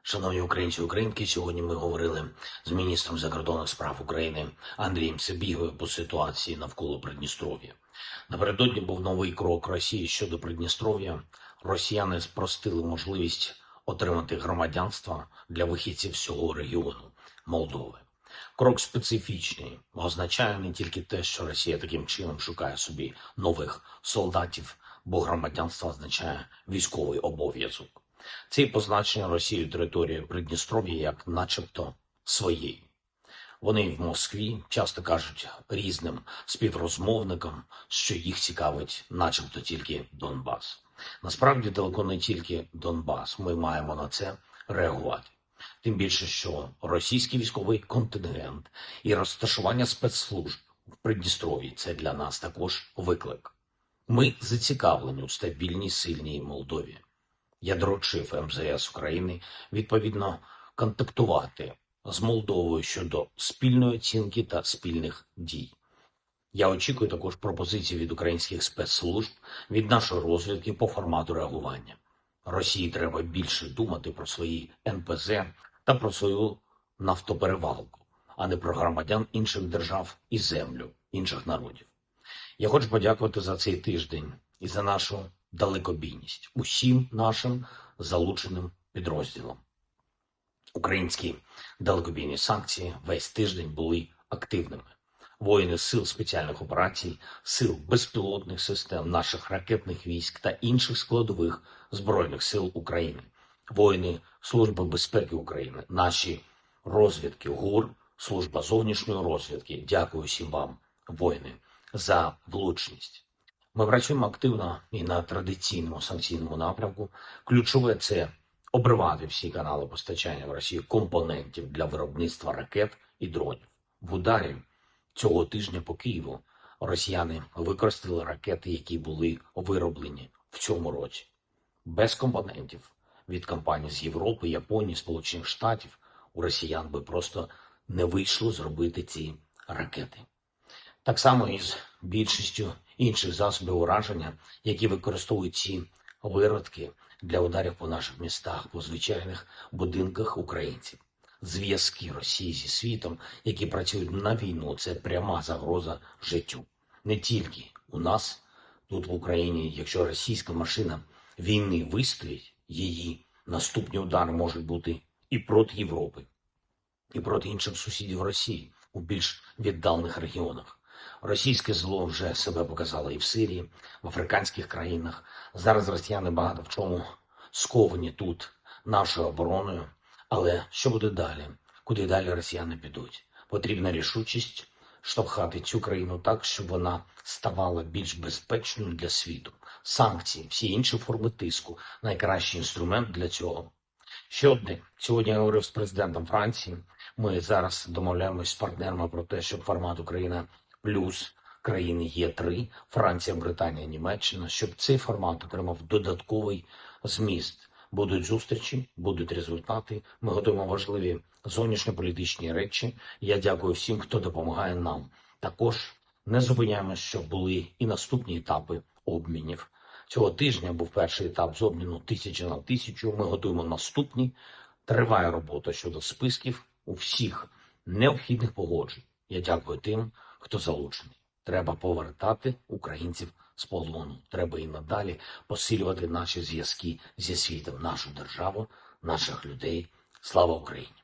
Шановні українці і українки, сьогодні ми говорили з міністром закордонних справ України Андрієм Сибігою по ситуації навколо Придністров'я. Напередодні був новий крок Росії щодо Придністров'я. Росіяни спростили можливість отримати громадянство для вихідців всього регіону Молдови. Крок специфічний, означає не тільки те, що Росія таким чином шукає собі нових солдатів, бо громадянство означає військовий обов'язок. Це і позначення Росією території Придністров'я як начебто своєї. Вони в Москві часто кажуть різним співрозмовникам, що їх цікавить начебто тільки Донбас. Насправді далеко не тільки Донбас, ми маємо на це реагувати. Тим більше, що російський військовий контингент і розташування спецслужб в Придністров'ї – це для нас також виклик. Ми зацікавлені у стабільній, сильній Молдові. Я доручив МЗС України відповідно контактувати з Молдовою щодо спільної оцінки та спільних дій. Я очікую також пропозиції від українських спецслужб, від нашої розвідки по формату реагування. Росії треба більше думати про свої НПЗ та про свою нафтоперевалку, а не про громадян інших держав і землю інших народів. Я хочу подякувати за цей тиждень і за нашу далекобійність усім нашим залученим підрозділам. Українські далекобійні санкції весь тиждень були активними. Воїни сил спеціальних операцій, сил безпілотних систем, наших ракетних військ та інших складових Збройних сил України, воїни Служби безпеки України, наші розвідки ГУР, Служба зовнішньої розвідки. Дякую всім вам, воїни, за влучність. Ми працюємо активно і на традиційному санкційному напрямку. Ключове – це обривати всі канали постачання в Росію компонентів для виробництва ракет і дронів. В ударі цього тижня по Києву росіяни використали ракети, які були вироблені в цьому році. Без компонентів від компаній з Європи, Японії, Сполучених Штатів у росіян би просто не вийшло зробити ці ракети. Так само і з більшістю інших засобів ураження, які використовують ці виродки для ударів по наших містах, по звичайних будинках українців. Зв'язки Росії зі світом, які працюють на війну, це пряма загроза життю. Не тільки у нас, тут в Україні, якщо російська машина війни вистоїть, її наступні удари можуть бути і проти Європи, і проти інших сусідів Росії у більш віддалених регіонах. Російське зло вже себе показало і в Сирії, в африканських країнах. Зараз росіяни багато в чому сковані тут нашою обороною. Але що буде далі? Куди далі росіяни підуть? Потрібна рішучість штовхати цю країну так, щоб вона ставала більш безпечною для світу. Санкції, всі інші форми тиску – найкращий інструмент для цього. Ще одне. Сьогодні я говорив з президентом Франції. Ми зараз домовляємось з партнерами про те, щоб формат Україна плюс країни Є3, Франція, Британія, Німеччина, щоб цей формат отримав додатковий зміст. Будуть зустрічі, будуть результати. Ми готуємо важливі зовнішньополітичні речі. Я дякую всім, хто допомагає нам. Також не зупиняємося, що були і наступні етапи обмінів. Цього тижня був перший етап з обміну 1000 на 1000. Ми готуємо наступні. Триває робота щодо списків у всіх необхідних погоджень. Я дякую тим, хто залучений. Треба повертати українців з полону. Треба і надалі посилювати наші зв'язки зі світом, нашу державу, наших людей. Слава Україні!